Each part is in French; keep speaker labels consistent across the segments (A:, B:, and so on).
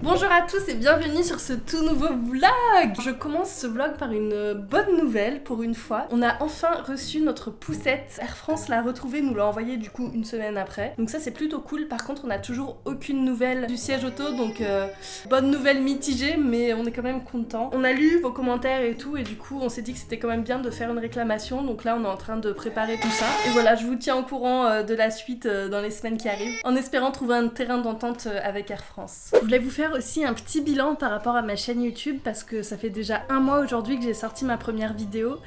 A: Bonjour à tous et bienvenue sur ce tout nouveau vlog. Je commence ce vlog par une bonne nouvelle pour une fois. On a enfin reçu notre poussette. Air France l'a retrouvée, nous l'a envoyée du coup une semaine après. Donc ça c'est plutôt cool. Par contre on n'a toujours aucune nouvelle du siège auto, donc bonne nouvelle mitigée, mais on est quand même content. On a lu vos commentaires et tout et du coup on s'est dit que c'était quand même bien de faire une réclamation. Donc là on est en train de préparer tout ça. Et voilà, je vous tiens au courant de la suite dans les semaines qui arrivent, en espérant trouver un terrain d'entente avec Air France. Je voulais vous faire aussi un petit bilan par rapport à ma chaîne YouTube parce que ça fait déjà un mois aujourd'hui que j'ai sorti ma première vidéo.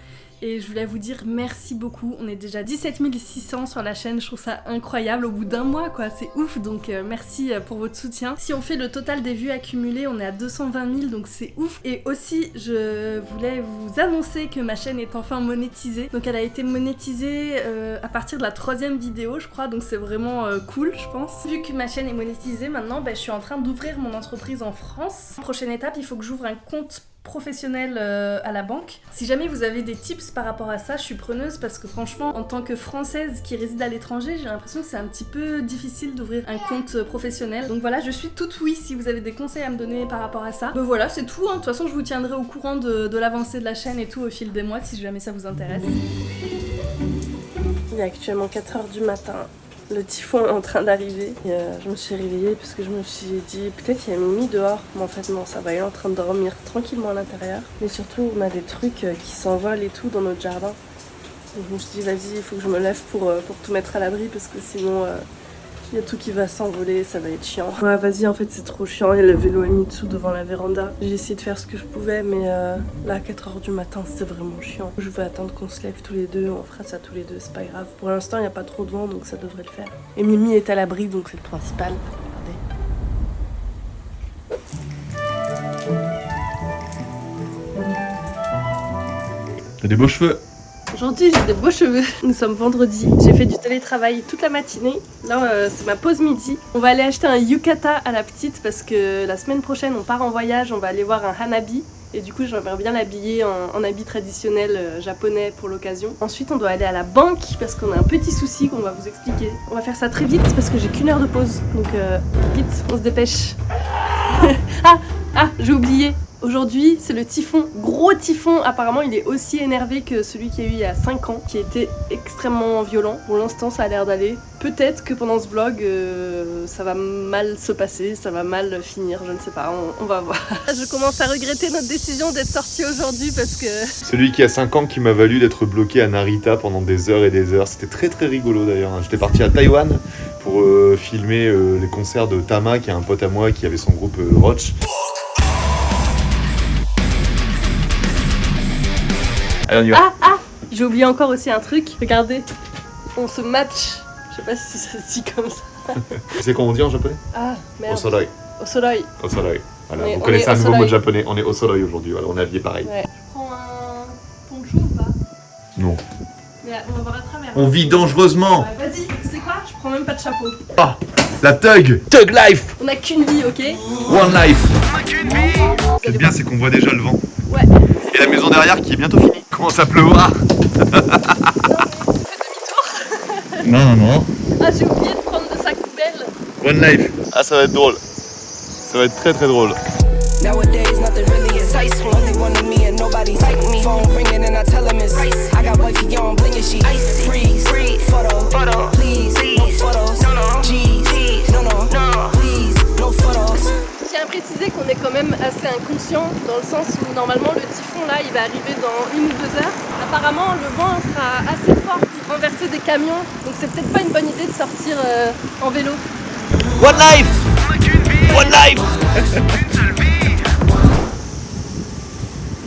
A: Et je voulais vous dire merci beaucoup, on est déjà 17 600 sur la chaîne, je trouve ça incroyable au bout d'un mois quoi, c'est ouf, donc merci pour votre soutien. Si on fait le total des vues accumulées, on est à 220 000, donc c'est ouf. Et aussi, je voulais vous annoncer que ma chaîne est enfin monétisée, donc elle a été monétisée à partir de la 3e vidéo je crois, donc c'est vraiment cool je pense. Vu que ma chaîne est monétisée maintenant, je suis en train d'ouvrir mon entreprise en France. Prochaine étape, il faut que j'ouvre un compte professionnel à la banque. Si jamais vous avez des tips par rapport à ça, je suis preneuse parce que franchement, en tant que Française qui réside à l'étranger, j'ai l'impression que c'est un petit peu difficile d'ouvrir un compte professionnel. Donc voilà, je suis toute oui si vous avez des conseils à me donner par rapport à ça. Donc voilà, c'est tout. De toute façon, je vous tiendrai au courant de l'avancée de la chaîne et tout au fil des mois si jamais ça vous intéresse. Il est actuellement 4h du matin. Le typhon est en train d'arriver et je me suis réveillée parce que je me suis dit peut-être il y a Mimi dehors, mais en fait non, ça va, il est en train de dormir tranquillement à l'intérieur. Mais surtout on a des trucs qui s'envolent et tout dans notre jardin. Donc je me suis dit vas-y, il faut que je me lève pour tout mettre à l'abri parce que sinon il y a tout qui va s'envoler, ça va être chiant. Ouais vas-y, en fait c'est trop chiant, il y a le vélo est mis dessous devant la véranda. J'ai essayé de faire ce que je pouvais mais là à 4h du matin c'était vraiment chiant. Je vais attendre qu'on se lève tous les deux, on fera ça tous les deux, c'est pas grave. Pour l'instant il n'y a pas trop de vent donc ça devrait le faire. Et Mimi est à l'abri donc c'est le principal. Regardez.
B: T'as des beaux cheveux.
A: Aujourd'hui j'ai des beaux cheveux, nous sommes vendredi, j'ai fait du télétravail toute la matinée, là c'est ma pause midi. On va aller acheter un yukata à la petite parce que la semaine prochaine on part en voyage, on va aller voir un hanabi. Et du coup j'aimerais bien l'habiller en habit traditionnel japonais pour l'occasion. Ensuite on doit aller à la banque parce qu'on a un petit souci qu'on va vous expliquer. On va faire ça très vite parce que j'ai qu'une heure de pause, donc vite on se dépêche. J'ai oublié. Aujourd'hui, c'est le typhon, gros typhon. Apparemment, il est aussi énervé que celui qu'il y a eu il y a 5 ans, qui était extrêmement violent. Pour l'instant, ça a l'air d'aller. Peut-être que pendant ce vlog, ça va mal se passer, ça va mal finir, je ne sais pas, on va voir. Je commence à regretter notre décision d'être sortis aujourd'hui parce que...
B: Celui qui a 5 ans qui m'a valu d'être bloqué à Narita pendant des heures et des heures. C'était très très rigolo d'ailleurs. J'étais parti à Taïwan pour filmer les concerts de Tama, qui est un pote à moi qui avait son groupe Roach. Allez, on y va.
A: J'ai oublié encore aussi un truc. Regardez, on se match. Je sais pas si ça se dit comme ça.
B: Tu sais comment on dit en japonais?
A: Ah, merde.
B: Osoroi.
A: Osoroi.
B: Osoroi. Voilà,
A: On
B: vous connaissez
A: est
B: un nouveau
A: osoroi.
B: mot de japonais. On est osoroi aujourd'hui, voilà, on est habillés pareil.
A: Ouais. Je prends un poncho ou pas?
B: Non.
A: Mais on va voir à travers.
B: On vit dangereusement.
A: Ouais, vas-y, tu sais quoi? Je prends même pas de chapeau.
B: Ah, la Thug Life.
A: On a qu'une vie, ok?
B: One life. Ce qui est bien, c'est qu'on voit déjà le vent.
A: Ouais.
B: Et la maison derrière qui est bientôt finie. Commence à pleuvoir. Non.
A: Ah, j'ai oublié de prendre le sac poubelle.
B: One life. Ah, ça va être drôle. Ça va être très très drôle.
C: Nowadays, nothing really excites me. Only one of me and nobody like me. Phone ringing and I tell him it's ice. I got wifey on bling and she freeze. Photo, please, no photos. Jeez, no, please, no photos.
A: Je tiens à préciser qu'on est quand même assez inconscient dans le sens où normalement le typhon là il va arriver dans 1 ou 2 heures. Apparemment le vent sera assez fort pour renverser des camions, donc c'est peut-être pas une bonne idée de sortir en vélo.
B: One life. One life.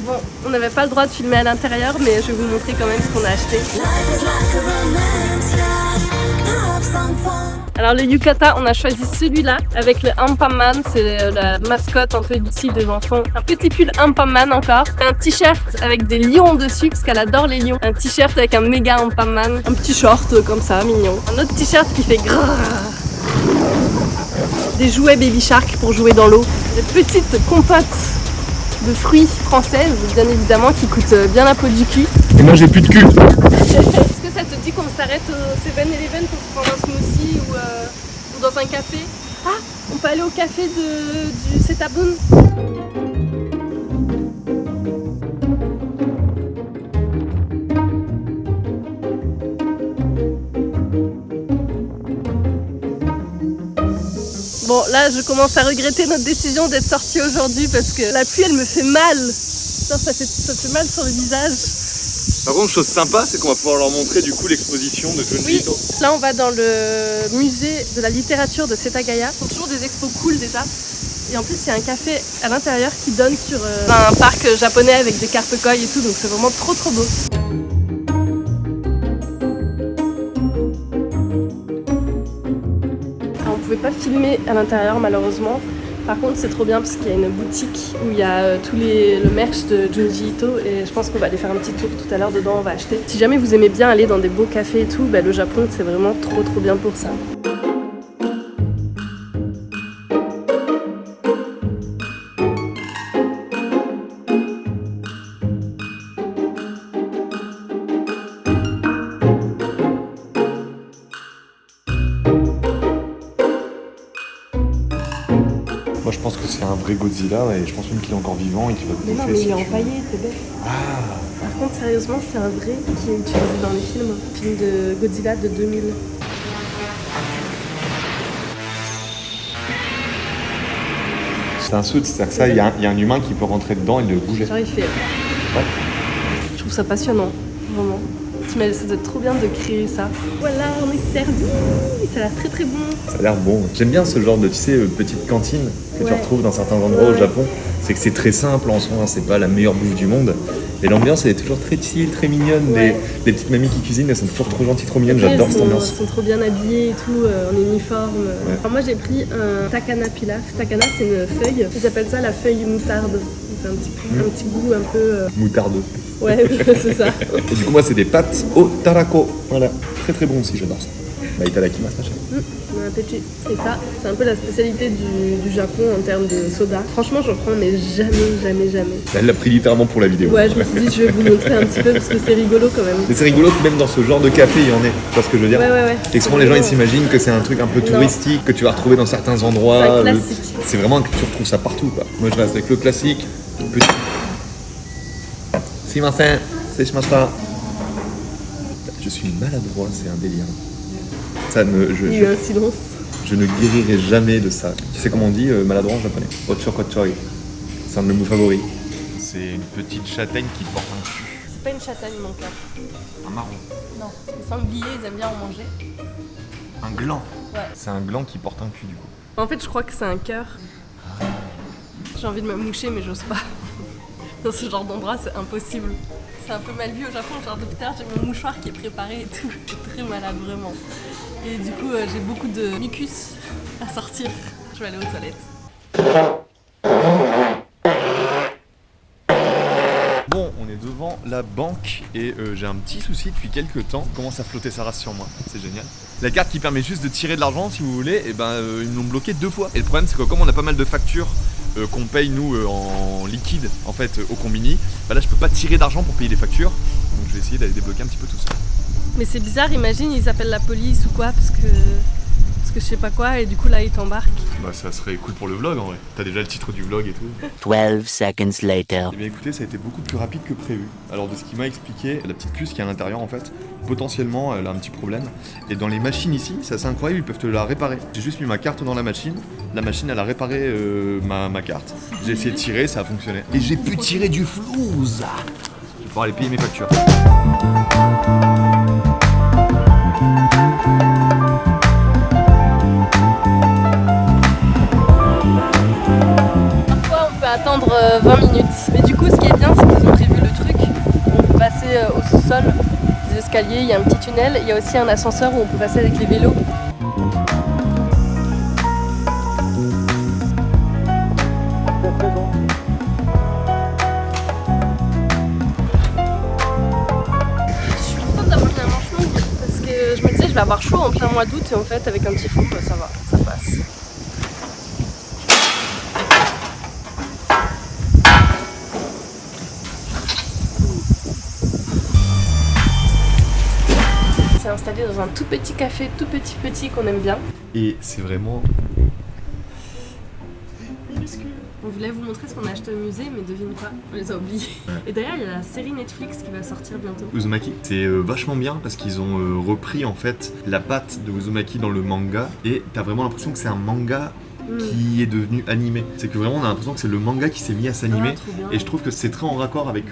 A: Bon, on n'avait pas le droit de filmer à l'intérieur, mais je vais vous montrer quand même ce qu'on a acheté. Alors le yukata, on a choisi celui-là avec le Ampaman, c'est la mascotte un peu du style des enfants. Un petit pull Ampaman encore, un t-shirt avec des lions dessus parce qu'elle adore les lions. Un t-shirt avec un méga Ampaman, un petit short comme ça, mignon. Un autre t-shirt qui fait grrrr. Des jouets Baby Shark pour jouer dans l'eau. Des petites compotes de fruits françaises, bien évidemment, qui coûtent bien la peau du cul.
B: Et moi j'ai plus de cul.
A: Est-ce que ça te dit qu'on s'arrête au 7-Eleven pour se prendre un smoothie ou dans un café? Ah, On peut aller au café du Setaboun. Bon, là, je commence à regretter notre décision d'être sortis aujourd'hui parce que la pluie, elle me fait mal. Putain, ça fait mal sur le visage.
B: Par contre, chose sympa, c'est qu'on va pouvoir leur montrer du coup l'exposition de Junji Ito.
A: Là, on va dans le musée de la littérature de Setagaya. Ils font toujours des expos cool déjà. Et en plus, il y a un café à l'intérieur qui donne sur un parc japonais avec des carpe koi et tout, donc c'est vraiment trop beau. Alors, on pouvait pas filmer à l'intérieur malheureusement. Par contre, c'est trop bien parce qu'il y a une boutique où il y a le merch de Junji Ito et je pense qu'on va aller faire un petit tour tout à l'heure dedans, on va acheter. Si jamais vous aimez bien aller dans des beaux cafés et tout, le Japon c'est vraiment trop bien pour ça.
B: Moi je pense que c'est un vrai Godzilla et je pense même qu'il est encore vivant et qu'il va te
A: Mais non,
B: bouffer
A: mais
B: si
A: il est
B: tu-
A: empaillé, t'es bête. Par contre, sérieusement, c'est un vrai qui est utilisé dans les films. Film de Godzilla de 2000.
B: C'est un suit, c'est-à-dire que ça, il y a un humain qui peut rentrer dedans et le bouger.
A: Genre, il fait.
B: Ouais.
A: Je trouve ça passionnant, vraiment. Mais ça doit être trop bien de créer ça. Voilà, on est servi. Ça a l'air très bon.
B: Ça a l'air bon. J'aime bien ce genre de, tu sais, petite cantine que tu
A: Ouais.
B: retrouves dans certains endroits au
A: Ouais.
B: Japon. C'est que c'est très simple en soi, hein, c'est pas la meilleure bouffe du monde. Et l'ambiance, elle est toujours très chill, très mignonne.
A: Ouais.
B: Les petites mamies qui cuisinent, elles sont toujours trop gentilles, trop mignonnes.
A: Après,
B: J'adore cette
A: Ils
B: ambiance.
A: sont trop bien habillés et tout, en uniforme. Alors moi, j'ai pris un takana pilaf. Takana, c'est une feuille. Ils appellent ça la feuille moutarde. C'est un petit goût un peu.
B: Moutardeux.
A: Ouais, c'est ça.
B: Et du coup, moi, c'est des pâtes au tarako. Voilà. Très bon aussi, j'adore ça. Bah, itadakimasu, machin.
A: Bon appétit. Et ça, c'est un peu la spécialité du Japon en termes de soda. Franchement, j'en prends, mais jamais.
B: Elle l'a pris littéralement pour la vidéo.
A: Ouais, je me suis dit, je vais vous montrer un petit peu parce que c'est rigolo quand même.
B: Mais c'est rigolo que même dans ce genre de café, il y en ait. Tu vois ce que je veux dire?
A: Ouais.
B: Et que souvent les gens ils s'imaginent que c'est un truc un peu touristique, que tu vas retrouver dans certains endroits.
A: C'est un classique.
B: C'est vraiment que tu retrouves ça partout quoi. Moi je reste avec le classique. Petit. Simasen, seishimashita. Je suis maladroit, c'est un délire. Ça ne,
A: Il y a eu un silence.
B: je ne guérirai jamais de ça. Tu sais comment on dit maladroit en japonais? Ochokochoi. C'est un de mes mots favoris. C'est une petite châtaigne qui porte un cul.
A: C'est pas une châtaigne, mon cœur.
B: Un marron.
A: Non. Les sangliers, ils aiment bien en manger.
B: Un gland.
A: Ouais.
B: C'est un gland qui porte un cul du coup.
A: En fait, je crois que c'est un cœur. J'ai envie de me moucher, mais j'ose pas. Dans ce genre d'endroit, c'est impossible. C'est un peu mal vu au Japon, genre depuis tout à l'heure, j'ai mon mouchoir qui est préparé et tout. Je suis très malade, vraiment. Et du coup, j'ai beaucoup de mucus à sortir. Je vais aller aux toilettes.
B: Bon, on est devant la banque et j'ai un petit souci depuis quelques temps. Commence à flotter sa race sur moi, c'est génial. La carte qui permet juste de tirer de l'argent, si vous voulez, et ils me l'ont bloqué 2 fois. Et le problème, c'est que comme on a pas mal de factures qu'on paye nous en liquide, en fait, au combini, là je peux pas tirer d'argent pour payer les factures. Donc je vais essayer d'aller débloquer un petit peu tout ça.
A: Mais c'est bizarre, imagine, ils appellent la police ou quoi, parce que je sais pas quoi, et du coup là, ils t'embarquent.
B: Bah ça serait cool pour le vlog en vrai. T'as déjà le titre du vlog et tout.
D: 12 seconds later.
B: Eh bien écoutez, ça a été beaucoup plus rapide que prévu. Alors de ce qu'il m'a expliqué, la petite puce qui est à l'intérieur en fait, potentiellement elle a un petit problème. Et dans les machines ici, c'est assez incroyable, ils peuvent te la réparer. J'ai juste mis ma carte dans la machine elle a réparé ma carte. J'ai essayé de tirer, ça a fonctionné. Et j'ai pu tirer du flouze. Je vais pouvoir aller payer mes factures.
A: Parfois, on peut attendre 20 minutes. Mais du coup, ce qui est bien, c'est qu'ils ont prévu le truc. On peut passer au sous-sol des escaliers, il y a un petit tunnel. Il y a aussi un ascenseur où on peut passer avec les vélos. Je suis contente d'avoir fait un manche longue parce que je me disais je vais avoir chaud en plein mois d'août et en fait avec un petit fond ça va, ça passe. On s'est installé dans un tout petit café, tout petit qu'on aime bien.
B: Et c'est vraiment
A: minuscules. On voulait vous montrer ce qu'on a acheté au musée, mais devine quoi, on les a oubliés.
B: Ouais.
A: Et d'ailleurs, il y a la série Netflix qui va sortir bientôt.
B: Uzumaki, c'est vachement bien parce qu'ils ont repris en fait la patte de Uzumaki dans le manga et t'as vraiment l'impression que c'est un manga qui est devenu animé. C'est que vraiment on a l'impression que c'est le manga qui s'est mis à s'animer.
A: Trop bien.
B: Et je trouve que c'est très en raccord avec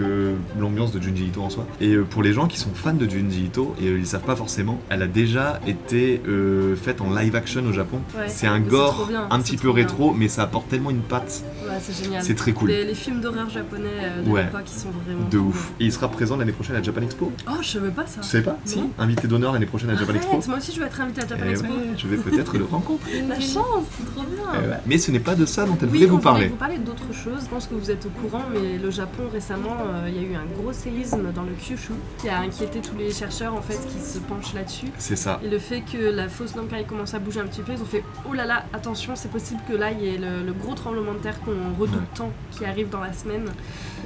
B: l'ambiance de Junji Ito en soi. Et pour les gens qui sont fans de Junji Ito, et ils savent pas forcément, elle a déjà été faite en live action au Japon.
A: Ouais,
B: c'est un
A: mais c'est
B: gore
A: trop bien,
B: un
A: c'est
B: petit
A: trop
B: peu
A: bien.
B: rétro, mais ça apporte tellement une patte.
A: Ouais, c'est génial.
B: C'est très cool.
A: Les films d'horreur japonais de
B: Ouais.
A: l'époque, ils sont vraiment
B: De
A: cool.
B: ouf. Et il sera présent l'année prochaine à Japan Expo.
A: Oh, je savais pas ça.
B: Tu sais pas? Si.
A: Non.
B: Invité d'honneur l'année prochaine à Japan Expo.
A: Arrête, moi aussi je veux être invitée à Japan
B: Eh
A: Expo.
B: ouais, je vais peut-être le rencontrer.
A: La chance, c'est trop bien.
B: Ouais. Mais ce n'est pas de ça dont elle
A: Oui,
B: voulait
A: on
B: vous parler.
A: voulait vous parler d'autre chose. Je pense que vous êtes au courant, mais le Japon récemment, il y a eu un gros séisme dans le Kyushu qui a inquiété tous les chercheurs en fait qui se penchent là-dessus.
B: C'est ça.
A: Et le fait que la fosse Nankai commence à bouger un petit peu, ils ont fait oh là là, attention, c'est possible que là il y ait le gros tremblement de terre qu'on redoute tant qui arrive dans la semaine.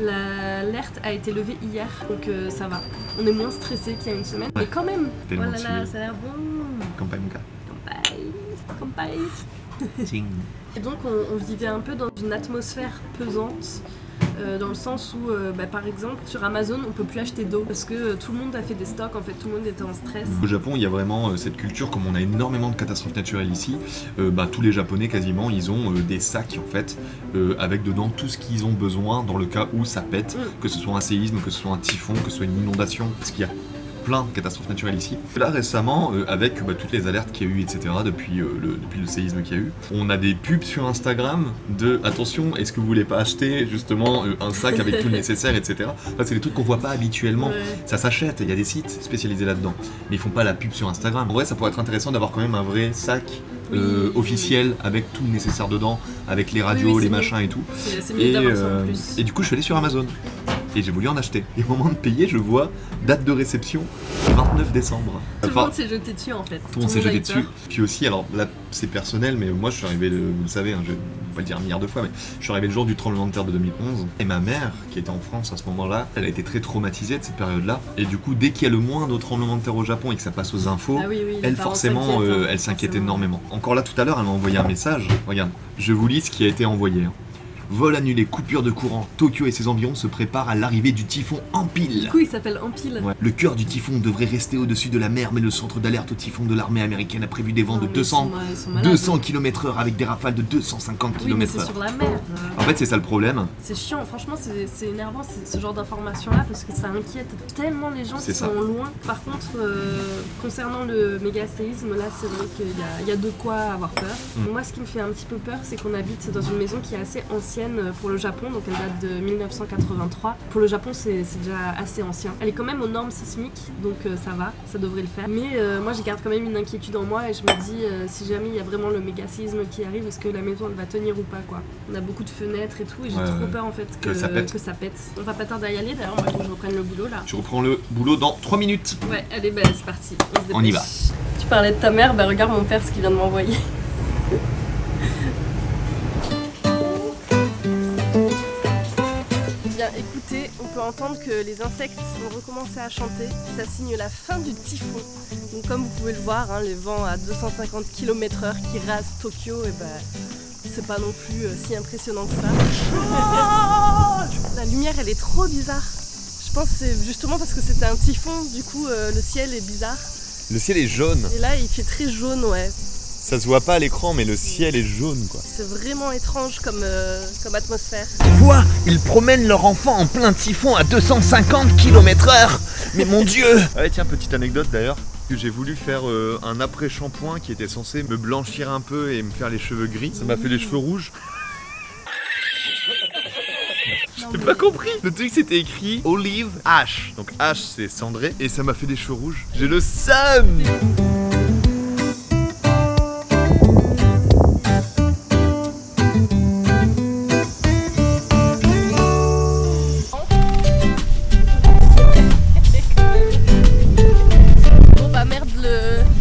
A: L'alerte a été levée hier, donc ça va. On est moins stressé qu'il y a une semaine, mais quand même. Oh
B: Tellement
A: là là,
B: stylé.
A: ça a l'air bon.
B: Kampai Muka.
A: Kampai. Et donc on vivait un peu dans une atmosphère pesante, dans le sens où par exemple sur Amazon on peut plus acheter d'eau parce que tout le monde a fait des stocks, en fait tout le monde était en stress.
B: Au Japon, il y a vraiment cette culture, comme on a énormément de catastrophes naturelles ici, tous les Japonais quasiment, ils ont des sacs en fait, avec dedans tout ce qu'ils ont besoin dans le cas où ça pète, que ce soit un séisme, que ce soit un typhon, que ce soit une inondation, parce qu'il y a plein de catastrophes naturelles ici. Là récemment, avec toutes les alertes qu'il y a eu, etc., depuis le séisme qu'il y a eu, on a des pubs sur Instagram de attention, est-ce que vous voulez pas acheter justement un sac avec tout le nécessaire, etc. Enfin, c'est des trucs qu'on voit pas habituellement.
A: Ouais.
B: Ça s'achète, il y a des sites spécialisés là-dedans, mais ils font pas la pub sur Instagram. En vrai, ça pourrait être intéressant d'avoir quand même un vrai sac officiel avec tout le nécessaire dedans, avec les radios,
A: Oui, c'est
B: les
A: mieux.
B: machins et tout.
A: C'est mieux d'avoir ça en plus.
B: Et du coup, je suis allé sur Amazon. Et j'ai voulu en acheter. Et au moment de payer, je vois date de réception 29 décembre.
A: Tout le monde s'est jeté dessus en fait.
B: Tout le monde s'est
A: a eu
B: jeté dessus.
A: peur.
B: Puis aussi, alors là, c'est personnel, mais moi je suis arrivé, vous le savez, je vais pas le dire un milliard de fois, mais je suis arrivé le jour du tremblement de terre de 2011. Et ma mère, qui était en France à ce moment-là, elle a été très traumatisée de cette période-là. Et du coup, dès qu'il y a le moindre tremblement de terre au Japon et que ça passe aux infos,
A: Ah oui, les
B: elle
A: parents
B: forcément,
A: s'inquiètent, hein,
B: elle s'inquiète
A: forcément.
B: énormément. Encore là, tout à l'heure, elle m'a envoyé un message. Regarde, je vous lis ce qui a été envoyé. Vol annulé, coupure de courant. Tokyo et ses environs se préparent à l'arrivée du typhon Empile.
A: Du coup il s'appelle Empile.
B: Ouais. Le cœur du typhon devrait rester au-dessus de la mer, mais le centre d'alerte au typhon de l'armée américaine a prévu des vents de
A: Non, mais ils sont
B: 200 km/h avec des rafales de 250
A: Oui, mais c'est
B: km/h.
A: sur la mer.
B: En fait, c'est ça le problème.
A: C'est chiant, franchement, c'est énervant ce genre d'informations-là parce que ça inquiète tellement les gens
B: C'est
A: qui
B: ça.
A: sont loin. Par contre, concernant le méga séisme, là, c'est vrai qu'il y a de quoi avoir peur. Moi, ce qui me fait un petit peu peur, c'est qu'on habite dans une maison qui est assez ancienne pour le Japon, donc elle date de 1983. Pour le Japon, c'est déjà assez ancien. Elle est quand même aux normes sismiques, donc ça va, ça devrait le faire. Mais moi, je garde quand même une inquiétude en moi et je me dis, si jamais il y a vraiment le méga séisme qui arrive, est-ce que la maison elle va tenir ou pas, quoi. On a beaucoup de fenêtres et tout, et j'ai
B: Ouais,
A: trop
B: ouais.
A: peur en fait
B: Que ça pète.
A: On va pas tarder à y aller, d'ailleurs, moi il faut que je reprenne le boulot là.
B: Je reprends le boulot dans 3 minutes.
A: Ouais, allez, bah c'est parti, on se
B: On y
A: dépêche. Tu parlais de ta mère, bah regarde mon père ce qu'il vient de m'envoyer. Bien, écoutez, on peut entendre que les insectes ont recommencé à chanter. Ça signe la fin du typhon. Donc comme vous pouvez le voir, hein, les vents à 250 km/h qui rasent Tokyo, et bah c'est pas non plus si impressionnant que ça. La lumière, elle est trop bizarre. Je pense que c'est justement parce que c'était un typhon, du coup le ciel est bizarre.
B: Le ciel est jaune.
A: Et là, il fait très jaune, ouais.
B: Ça se voit pas à l'écran, mais le ciel est jaune, quoi.
A: C'est vraiment étrange comme atmosphère.
E: Quoi? Ils promènent leur enfant en plein typhon à 250 km/h? Mais mon Dieu!
B: Ouais, tiens, petite anecdote d'ailleurs. Que j'ai voulu faire un après-shampoing qui était censé me blanchir un peu et me faire les cheveux gris. Ça m'a fait les cheveux rouges. J'ai pas compris. Le truc c'était écrit Olive Ash. Donc Ash c'est cendré et ça m'a fait des cheveux rouges. J'ai le seum.
A: Bon bah merde,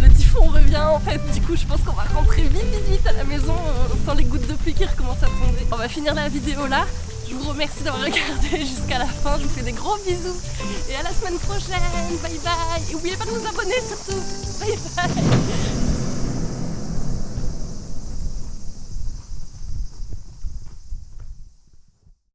A: le typhon revient en fait. Du coup, je pense qu'on va rentrer vite à la maison sans les gouttes de pluie qui recommencent à tomber. On va finir la vidéo là. Je vous remercie d'avoir regardé jusqu'à la fin. Je vous fais des gros bisous et à la semaine prochaine. Bye bye. Et n'oubliez pas de vous abonner surtout. Bye bye.